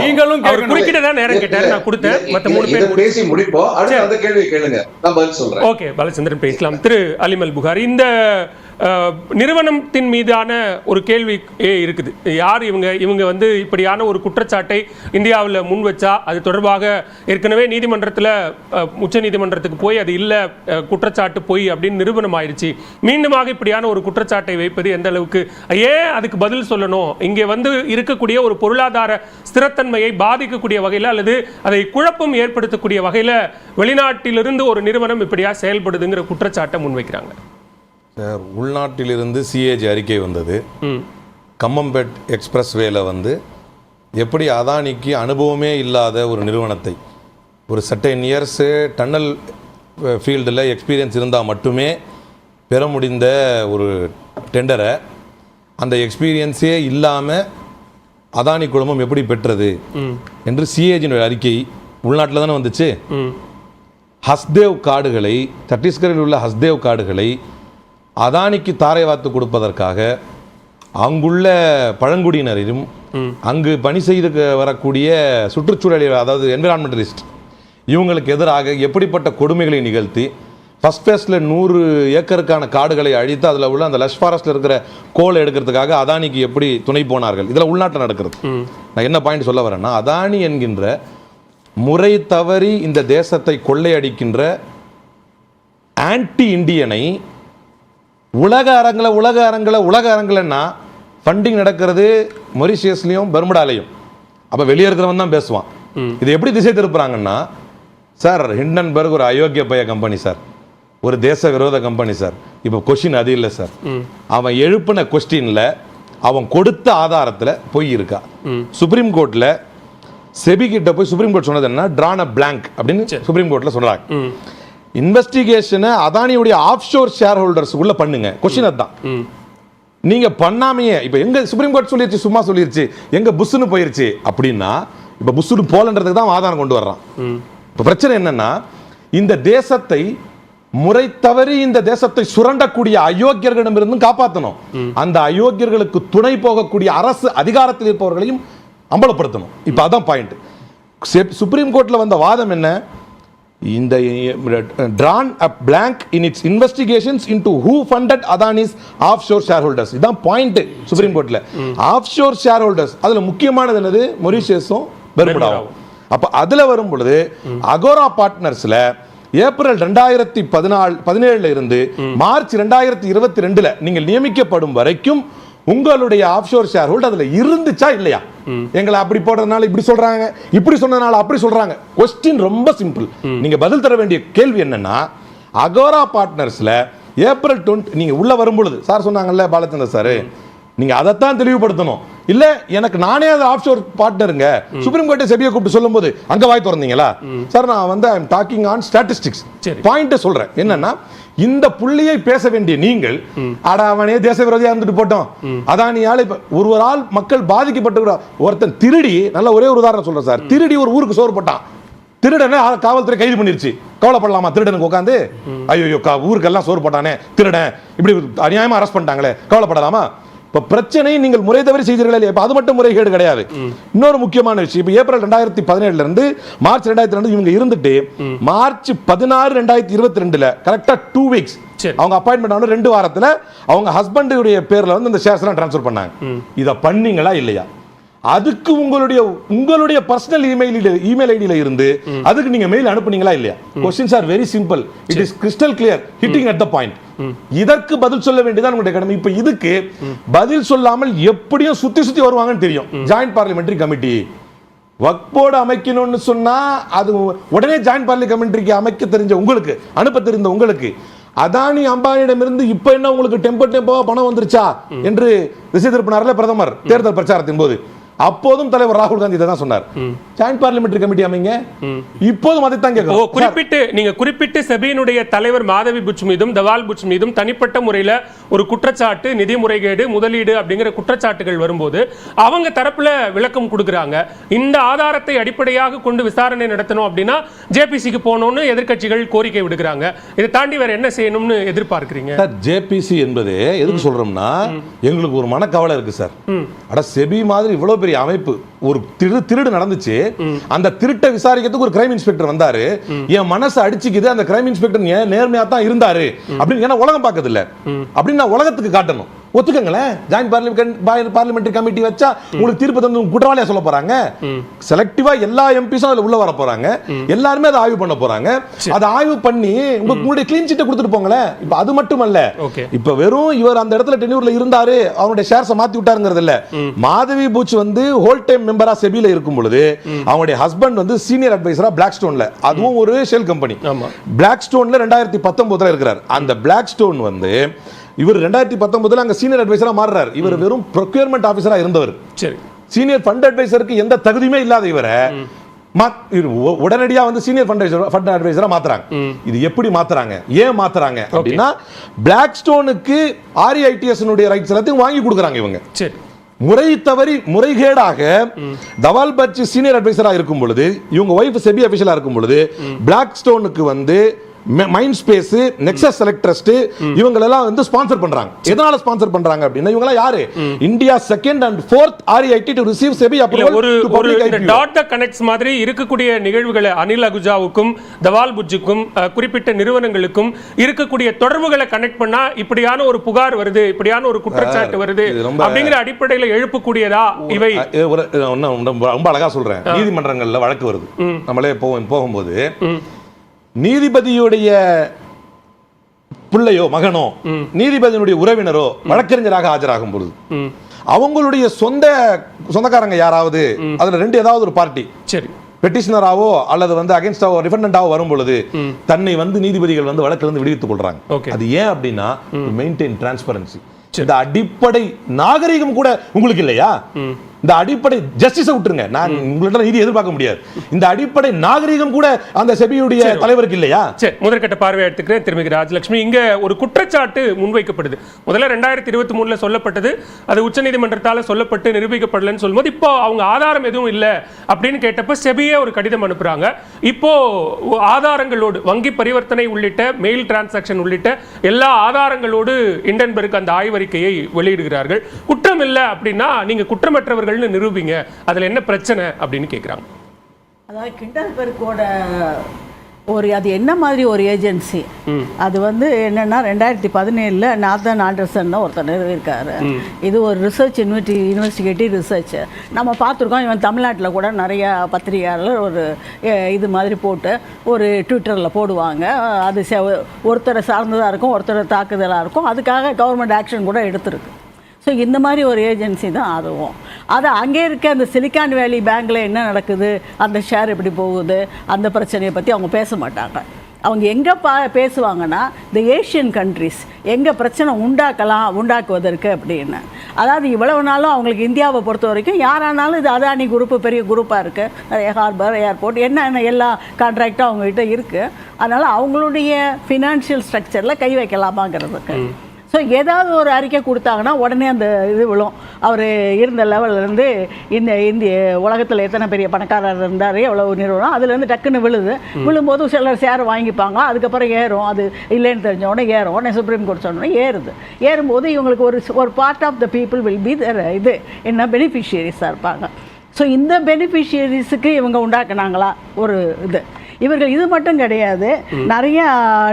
நீங்களும் குறுக்கிட்டதான் நேரம் கேட்டாரு, நான் கொடுத்தேன். மத்த 3 பேர் பேசி முடிப்போம். அடுத்து அந்த கேள்வி கேளுங்க, நான் பதில் சொல்றேன். ஓகே, பாலச்சந்திரன் பேசலாம். திரு அலிம் அல் புகாரி, இந்த நிறுவனத்தின் மீதான ஒரு கேள்வி இருக்குது. யார் இவங்க வந்து இப்படியான ஒரு குற்றச்சாட்டை இந்தியாவில் முன் வச்சா அது தொடர்பாக ஏற்கனவே நீதிமன்றத்தில் உச்ச நீதிமன்றத்துக்கு போய் அது இல்லை குற்றச்சாட்டு போய் அப்படின்னு நிரூபணம் ஆயிடுச்சு. மீண்டுமாக இப்படியான ஒரு குற்றச்சாட்டை வைப்பது எந்த அளவுக்கு, ஏன் அதுக்கு பதில் சொல்லணும்? இங்கே வந்து இருக்கக்கூடிய ஒரு பொருளாதார ஸ்திரத்தன்மையை பாதிக்கக்கூடிய வகையில் அல்லது அதை குழப்பம் ஏற்படுத்தக்கூடிய வகையில் வெளிநாட்டிலிருந்து ஒரு நிறுவனம் இப்படியா செயல்படுதுங்கிற குற்றச்சாட்டை முன்வைக்கிறாங்க. சார், உள்நாட்டிலிருந்து சிஏஜி அறிக்கை வந்தது. கம்மம்பேட் எக்ஸ்பிரஸ் வேல வந்து எப்படி அதானிக்கு அனுபவமே இல்லாத ஒரு நிறுவனத்தை, ஒரு சர்டைன் இயர்ஸு டன்னல் ஃபீல்டில் எக்ஸ்பீரியன்ஸ் இருந்தால் மட்டுமே பெற முடிந்த ஒரு டெண்டரை, அந்த எக்ஸ்பீரியன்ஸே இல்லாமல் அதானி குழுமம் எப்படி பெற்றது என்று சிஏஜினுடைய அறிக்கை உள்நாட்டில் தானே வந்துச்சு. ஹஸ்தேவ் காடுகளை, சத்தீஸ்கரில் உள்ள ஹஸ்தேவ் காடுகளை அதானிக்கு தாரை வார்த்து கொடுப்பதற்காக அங்குள்ள பழங்குடியினரையும் அங்கு பணி செய்து வரக்கூடிய சுற்றுச்சூழல், அதாவது என்விரான்மெண்டலிஸ்ட், இவங்களுக்கு எதிராக எப்படிப்பட்ட கொடுமைகளை நிகழ்த்தி ஃபர்ஸ்ட் ஃபேஸில் 100 ஏக்கருக்கான காடுகளை அழித்து அதில் உள்ள அந்த லஷ் ஃபாரஸ்ட்டில் இருக்கிற கோலை எடுக்கிறதுக்காக அதானிக்கு எப்படி துணை போனார்கள். இதில் உள்நாட்டில் நடக்கிறது. நான் என்ன பாயிண்ட் சொல்ல வரேன்னா, அதானி என்கின்ற முறை தவறி இந்த தேசத்தை கொள்ளையடிக்கின்ற ஆன்டி இண்டியனை உலக அரங்கில்னா ஃபண்டிங் நடக்கிறது மொரிஷியஸ்லையும் பெர்முடாலையும். அப்போ வெளியே இருக்கிறவன் தான் பேசுவான். இது எப்படி திசை திருப்புறாங்கன்னா, சார் ஹிண்டன்பர்க் ஒரு அயோக்கிய பய கம்பெனி சார், ஒரு தேச விரோத கம்பெனி சார். இப்போ கொஸ்டின் அது இல்லை சார், அவன் எழுப்பின கொஸ்டினில் அவன் கொடுத்த ஆதாரத்தில் பொய் இருக்கா. சுப்ரீம் கோர்ட்டில் செபி கிட்ட போய் சுப்ரீம் கோர்ட் சொன்னது என்ன, ட்ரான் அ பிளாங்க் அப்படின்னு சுப்ரீம் கோர்ட்டில் சொல்கிறாங்க. இன்வெஸ்டிகேஷனை அதானியுடைய ஆஃப்ஷோர் ஷேர் ஹோல்டர்ஸுக்குள்ள பண்ணுங்க. கொஸ்டின் அதுதான். நீங்க பண்ணாமையே இப்ப எங்க சுப்ரீம் கோர்ட் சொல்லிருச்சு, சும்மா சொல்லிருச்சு, எங்க புஷ்னு போயிருச்சு அப்படின்னா, இப்ப புஷ்னு போலன்றதுக்கு தான் ஆதாரம் கொண்டு வர்றான். இப்ப பிரச்சனை என்னன்னா, இந்த தேசத்தை முறை தவறி இந்த தேசத்தை சுரண்டக்கூடிய அயோக்கியர்களிடமிருந்தும் காப்பாற்றணும். அந்த அயோக்கியர்களுக்கு துணை போகக்கூடிய அரசு அதிகாரத்தில் இருப்பவர்களையும் அம்பலப்படுத்தணும். இப்ப அதான் பாயிண்ட். சுப்ரீம் கோர்ட்ல வந்த வாதம் என்ன, இந்த drawn a blank in its investigations into who funded Adani's offshore shareholders. இதான் பாயிண்ட் சுப்ரீம் கோர்ட்ல. ஆஃப்ஷோர் ஷேர் ஹோல்டர்ஸ் அதுல முக்கியமானது என்னது, மொரிஷியஸும் பெர்முடாவும். அப்ப அதுல வரும் பொழுது அகோரா பார்ட்னர்ஸ்ல ஏப்ரல் 2017 இருந்து மார்ச் 2022 நீங்கள் நியமிக்கப்படும் வரைக்கும் உங்களுடைய ஆஃப்ஷோர் ஷேர் ஹோல்டர் அதுல இருந்துச்சா இல்லையா? எங்களை அப்படி போடுறதுனால இப்படி சொல்றாங்க, இப்படி சொன்னதுனால அப்படி சொல்றாங்க. கொஸ்டின் ரொம்ப சிம்பிள். நீங்க பதில் தர வேண்டிய கேள்வி என்னன்னா, அகோரா பார்ட்னர்ஸ்ல ஏப்ரல் 20 நீங்க உள்ள வரும்பொழுது சார் சொன்னாங்கல்ல பாலச்சந்திரன் சார், நீங்க அதைத்தான் தெளிவுபடுத்தணும். இல்ல எனக்கு நானே அது ஆஃப்ஷோர் பார்ட்னருங்க, சுப்ரீம் கோர்ட்டை செபியை கூப்பிட்டு சொல்லும்போது அங்க வாய் திறந்தீங்களா சார்? நான் வந்து I am talking on statistics. Point சொல்றேன் என்னன்னா, இந்த புள்ளியை பேச வேண்டிய நீங்கள், அட அவனே தேச விரோதியா இருந்துட்டு போட்டோம், அதானியால இப்ப ஒருவரால் மக்கள் பாதிக்கப்பட்டு, ஒருத்தன் திருடி, நல்ல ஒரே ஒரு உதாரணம் சொல்றேன் சார், திருடி ஒரு ஊருக்கு சோறு போட்டான், திருடனை காவல்துறை கைது பண்ணிருச்சு. கவலைப்படலாமா திருடனுக்கு உட்காந்து? ஐயோ ஊருக்கெல்லாம் சோறு போட்டானே திருடன், இப்படி அநியாயமா அரெஸ்ட் பண்ணிட்டாங்களே, கவலைப்படலாமா? இப்ப பிரச்சனை நீங்கள் முறை தவறி செய்தீர்களா இல்லையா? அது மட்டும் முறைகேடு கிடையாது. இன்னொரு முக்கியமான விஷயம், இப்ப ஏப்ரல் 2017 இருந்து மார்ச் 2002 இவங்க இருந்துட்டு மார்ச் 16 2022 கரெக்டா 2 வீக்ஸ் அவங்க அப்பாயின்மெண்ட் ஆன 2 வாரத்துல அவங்க ஹஸ்பண்டுடைய பேர்ல வந்து அந்த ஷேர்ஸ் எல்லாம் ட்ரான்ஸ்ஃபர் பண்ணாங்க. இத பண்ணீங்களா இல்லையா? அதுக்கு உங்களுடைய பர்சனல் இமெயில் ஐடியில இருந்து அதுக்கு நீங்க மெயில் அனுப்புனீங்களா இல்லையா? Questions are very simple. It is crystal clear, hitting at the point. இதற்கு பதில் சொல்ல வேண்டியதான் உங்களுடைய கடமை. இப்ப இதுக்கு பதில் சொல்லாமல் எப்படியும் சுத்தி வருவாங்கன்னு தெரியும். ஜாயிண்ட் பார்லிமெண்டரி கமிட்டி வக்ஃப் போர்டு அமைக்கணும்னு சொன்னா அது உடனே ஜாயிண்ட் பார்லிமெண்டரிக்கு அமைக்க தெரிஞ்ச உங்களுக்கு, அனுப்ப தெரிந்த உங்களுக்கு, அதானி அம்பானியிடமிருந்து இப்ப என்ன உங்களுக்கு டெம்போ பணம் வந்துருச்சா என்று திசை திருப்பினார்ல பிரதமர் தேர்தல் பிரச்சாரத்தின் போது. அப்போதும் தலைவர் ராகுல் காந்தி தான் சொன்னார், ஜாயிண்ட் பார்லிமெண்டரி கமிட்டி அமைங்க. இப்போதும் அதை தான் கேட்கிறோம். குறிப்பிட்டு செபியினுடைய தலைவர் மாதவி புட்ச் மீதும் தவால் புட்ச் மீதும் தனிப்பட்ட முறையில் ஒரு குற்றச்சாட்டு, நிதி முறைகேடு, முதலீடு அப்படிங்கிற குற்றச்சாட்டுகள் வரும்போது அவங்க தரப்புல விளக்கம் கொடுக்குறாங்க. இந்த ஆதாரத்தை அடிப்படையாக கொண்டு விசாரணை நடத்தணும் அப்படின்னா ஜேபிசிக்கு போகணும்னு எதிர்க்கட்சிகள் கோரிக்கை விடுக்கிறாங்க. இதை தாண்டி வேற என்ன செய்யணும்னு எதிர்பார்க்கிறீங்க? ஜேபிசி என்பது எதுக்கு சொல்றோம்னா, எங்களுக்கு ஒரு மனக்கவலை இருக்கு சார். அட செபி மாதிரி இவ்வளவு பெரிய அமைப்பு. ஒரு திருடு நடந்துச்சு, அந்த திருட்டை விசாரிக்கிறதுக்கு ஒரு கிரைம் இன்ஸ்பெக்டர் வந்தாரு. என் மனசு அடிச்சுக்குது, அந்த கிரைம் இன்ஸ்பெக்டர் நேர்மையா தான் இருந்தாரு அப்படின்னு. ஏன்னா உலகம் பார்க்கறது இல்ல அப்படின்னு நான் உலகத்துக்கு காட்டணும். ஒத்துக்கங்களேன், ஜாயிண்ட் பார்லிமெண்டரி கமிட்டி வச்சா உங்களுக்கு தீர்ப்பு தந்து குற்றவாளியா சொல்ல போறாங்க. செலக்டிவா எல்லா எம்பிஸும் அதுல உள்ள வர போறாங்க, எல்லாருமே அதை ஆய்வு பண்ண போறாங்க. அதை ஆய்வு பண்ணி உங்களுடைய கிளீன் சீட்டை கொடுத்துட்டு போங்களேன். இப்ப அது மட்டுமல்ல, இப்ப வெறும் இவர் அந்த இடத்துல டென்யூர்ல இருந்தாரு, அவருடைய ஷேர்ஸை மாத்தி விட்டாருங்கிறது இல்ல. மாதவி பூச் வந்து ஹோல் டைம் மெம்பரா செபில இருக்கும் பொழுது அவங்களுடைய ஹஸ்பண்ட் வந்து சீனியர் அட்வைசரா பிளாக் ஸ்டோன்ல, அதுவும் ஒரு ஷெல் கம்பெனி, பிளாக் ஸ்டோன்ல 2019 இருக்கிறார். அந்த பிளாக் ஸ்டோன் வந்து இவர் 2019 அங்க சீனியர் அட்வைசரா மாறுறார். இவர் வெறும் ப்ரொக்யூர்மெண்ட் ஆபீசரா இருந்தவர். சரி, சீனியர் ஃபண்ட் அட்வைசருக்கு எந்த தகுதியுமே இல்லாத இவரை உடனடியா வந்து சீனியர் ஃபண்ட் அட்வைசரா மாத்துறாங்க. இது எப்படி மாத்துறாங்க, ஏன் மாத்துறாங்க அப்படின்னா, பிளாக் ஸ்டோனுக்கு REITS ரைட்ஸ் எல்லாத்தையும் வாங்கி கொடுக்குறாங்க இவங்க. சரி, முறை தவறி முறைகேடாக தவால் பட்சி சீனியர் அட்வைசரா இருக்கும் பொழுது, இவங்க வைஃப் செபி அபிஷியலா இருக்கும் பொழுது, பிளாக் ஸ்டோனுக்கு வந்து mind space, nexus select trust இவங்க எல்லாம் வந்து ஸ்பான்சர் பண்றாங்க. எதனால ஸ்பான்சர் பண்றாங்க அப்படின்னா, இவங்க எல்லாம் யாரு? India second and fourth REIT to receive SEBI approval. ஒரு டாட் த கனெக்ட்ஸ் மாதிரி இருக்கக்கூடிய நிகழ்வுகளை அனில் அகுஜாவுக்கும் தவால் புஜ்ஜுக்கும் குறிப்பிட்ட நிறுவனங்களுக்கும் இருக்கக்கூடிய தொடர்புகளை கனெக்ட் பண்ணா இப்படியான ஒரு புகார் வருது, இப்படியான ஒரு குற்றச்சாட்டு வருது அப்படிங்கிற அடிப்படையில் எழுப்பக்கூடியதா இவை? ரொம்ப அழகா சொல்றேன். நீதிமன்றங்கள்ல வழக்கு வருது, நம்மளே போகும்போது நீதிபதியுடைய பிள்ளையோ மகனோ நீதிபதியினுடைய உறவினரோ வழக்கறிஞராக ஆஜராகும் பொழுது அவங்களுடைய சொந்தக்காரங்க யாராவது அதுல ரெண்டு ஏதாவது ஒரு பார்ட்டி, சரி, பெட்டிஷனராவோ அல்லது வந்து அகைன்ஸ்டாவோ டிஃபெண்டன்டாவோ வரும் பொழுது தன்னை வந்து நீதிபதிகள் வந்து வழக்கிலிருந்து விடுவித்துக் கொள்றாங்க. அது ஏன் அப்படின்னா, மெயின்டைன் டிரான்ஸ்பரன்சி. இந்த அடிப்படை நாகரிகம் கூட உங்களுக்கு இல்லையா? இந்த அடிப்படை ஜஸ்டிஸை விட்டுருங்க, நான் உங்கள்ட்ட நீதி எதிர்பார்க்க முடியாது. இந்த அடிப்படை நாகரிகம் கூட அந்த செபியுடைய தலைவருக்கு இல்லையா? சரி, முதற்கட்ட பார்வை எடுத்துக்கிறேன். திருமிகு ராஜலட்சுமி, இங்க ஒரு குற்றச்சாட்டு முன்வைக்கப்படுது. முதல்ல 2023 சொல்லப்பட்டது, அது உச்சநீதிமன்றத்தால சொல்லப்பட்டு நிரூபிக்கப்படலன்னு சொல்லும்போது, இப்போ அவங்க ஆதாரம் எதுவும் இல்லை அப்படின்னு கேட்டப்ப செபியே ஒரு கடிதம் அனுப்புறாங்க. இப்போ ஆதாரங்களோடு, வங்கி பரிவர்த்தனை உள்ளிட்ட மெயில் டிரான்சாக்ஷன் உள்ளிட்ட எல்லா ஆதாரங்களோடு இண்டன்பர்க் அந்த ஆய்வறிக்கையை வெளியிடுகிறார்கள். குற்றம் இல்லை அப்படின்னா நீங்க குற்றமற்றவர்கள் நிரூபிங்க, அதுல என்ன பிரச்சனை அப்படின்னு கேக்குறாங்க. அதாவது கிண்டன்பர்க்கோட அது என்ன மாதிரி ஒரு ஏஜென்சி, அது வந்து என்னன்னா 2017 நார்தன் ஆண்டர்சன் ஒருத்தர் நிறுவிருக்காரு. இது ஒரு ரிசர்ச் இன்வெஸ்டிகேட்டிவ் ரிசர்ச். நம்ம பார்த்துருக்கோம், இவன் தமிழ்நாட்டில் கூட நிறைய பத்திரிகையாளர் ஒரு இது மாதிரி போட்டு ஒரு ட்விட்டரில் போடுவாங்க. அது ஒருத்தரை சார்ந்ததாக இருக்கும், ஒருத்தரை தாக்குதலாக இருக்கும். அதுக்காக கவர்மெண்ட் ஆக்ஷன் கூட எடுத்திருக்கு. ஸோ இந்த மாதிரி ஒரு ஏஜென்சி தான் அதுவும். அது அங்கே இருக்க அந்த சிலிக்கான் வேலி பேங்கில் என்ன நடக்குது, அந்த ஷேர் எப்படி போகுது, அந்த பிரச்சனையை பற்றி அவங்க பேச மாட்டாங்க. அவங்க எங்கே பேசுவாங்கன்னா, இந்த ஏஷியன் கண்ட்ரிஸ் எங்கே பிரச்சனை உண்டாக்குவதற்கு அப்படின்னு. அதாவது இவ்வளவு நாளும் அவங்களுக்கு இந்தியாவை பொறுத்த வரைக்கும் யாரானாலும் இது அதானி குரூப்பு பெரிய குரூப்பாக இருக்குது, நிறைய ஹார்பர், ஏர்போர்ட், என்ன எல்லா கான்ட்ராக்டும் அவங்ககிட்ட இருக்குது. அதனால் அவங்களுடைய ஃபினான்ஷியல் ஸ்ட்ரக்சரில் கை வைக்கலாமாங்கிறதுக்கு. ஸோ ஏதாவது ஒரு அறிக்கை கொடுத்தாங்கன்னா உடனே அந்த இது விழும். அவர் இருந்த லெவல்லேருந்து இந்திய உலகத்தில் எத்தனை பெரிய பணக்காரர் இருந்தார், எவ்வளோ நிறுவனம், அதுலேருந்து டக்குன்னு விழும்போது சிலர் ஷேர் வாங்கிப்பாங்க. அதுக்கப்புறம் ஏறும், அது இல்லைன்னு தெரிஞ்ச உடனே ஏறும். உடனே சுப்ரீம் கோர்ட் சொன்னோடனே ஏறும்போது இவங்களுக்கு ஒரு part of the people will be இது என்ன பெனிஃபிஷியரிஸாக இருப்பாங்க. ஸோ இந்த பெனிஃபிஷியரிஸுக்கு இவங்க உண்டாக்குனாங்களா ஒரு இது. இவர்கள் இது மட்டும் கிடையாது, நிறைய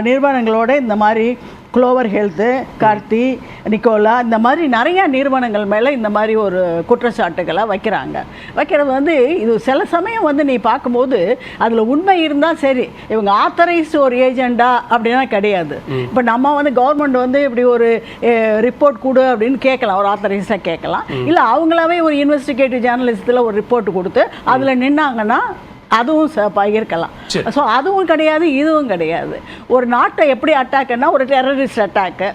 நிறுவனங்களோட இந்த மாதிரி க்ளோவர் ஹெல்த்து, கார்த்தி, நிக்கோலா, இந்த மாதிரி நிறையா நிறுவனங்கள் மேலே இந்த மாதிரி ஒரு குற்றச்சாட்டுகளை வைக்கிறது வந்து இது சில சமயம் வந்து நீ பார்க்கும்போது அதில் உண்மை இருந்தால் சரி, இவங்க ஆத்தரைஸ்டு ஒரு ஏஜெண்டா அப்படின்னா கிடையாது. இப்போ நம்ம வந்து கவர்மெண்ட் வந்து இப்படி ஒரு ரிப்போர்ட் கொடு அப்படின்னு கேட்கலாம், ஒரு ஆத்தரைஸ்டாக கேட்கலாம். இல்லை அவங்களாவே ஒரு இன்வெஸ்டிகேட்டிவ் ஜேர்னலிஸ்ட்டில் ஒரு ரிப்போர்ட் கொடுத்து அதில் நின்னாங்கன்னா அதுவும் இருக்கலாம். ஸோ அதுவும் கிடையாது, இதுவும் கிடையாது. ஒரு நாட்டை எப்படி அட்டாக்னா, ஒரு டெரரிஸ்ட் அட்டாக்கு,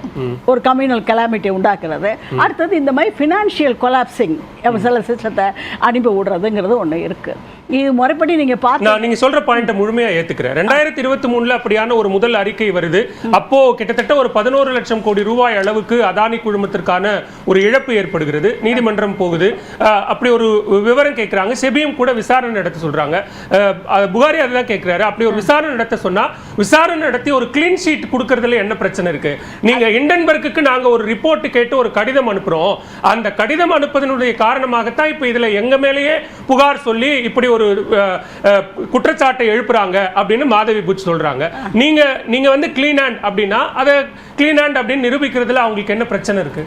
ஒரு கம்யூனல் கலாமிட்டி உண்டாக்குறது, அடுத்தது இந்த மாதிரி ஃபினான்ஷியல் கொலாப்சிங் சில சிஸ்டத்தை அனுப்பி விடுறதுங்கிறது ஒன்று இருக்குது. இது முறைப்படி நீங்கள் பார்த்து, நீங்கள் சொல்கிற பாயிண்ட்டை முழுமையாக ஏற்றுக்கிறேன். 2023 அப்படியான ஒரு முதல் அறிக்கை வருது. அப்போ கிட்டத்தட்ட ஒரு 11 லட்சம் கோடி ரூபாய் அளவுக்கு அதானி குழுமத்திற்கான ஒரு இழப்பு ஏற்படுகிறது. நீதிமன்றம் போகுது, அப்படி ஒரு விவரம் கேட்குறாங்க. செபியும் கூட விசாரணை நடத்த சொல்கிறாங்க. புகாரி அதுதான் கேட்கிறாரு. அப்படி ஒரு விசாரணை நடத்த சொன்னா விசாரணை நடத்தி ஒரு கிளீன் ஷீட் கொடுக்கறதுல என்ன பிரச்சனை இருக்கு? நீங்க இண்டன்பர்க்கு நாங்க ஒரு ரிப்போர்ட் கேட்டு ஒரு கடிதம் அனுப்புறோம். அந்த கடிதம் அனுப்புவதனுடைய காரணமாகத்தான் இப்ப இதுல எங்க மேலேயே புகார் சொல்லி இப்படி ஒரு குற்றச்சாட்டை எழுப்புறாங்க அப்படின்னு மாதவி புட்ச் சொல்றாங்க. நீங்க வந்து கிளீன் ஹேண்ட் அப்படின்னா அதை கிளீன் ஹேண்ட் அப்படின்னு நிரூபிக்கிறதுல அவங்களுக்கு என்ன பிரச்சனை இருக்கு?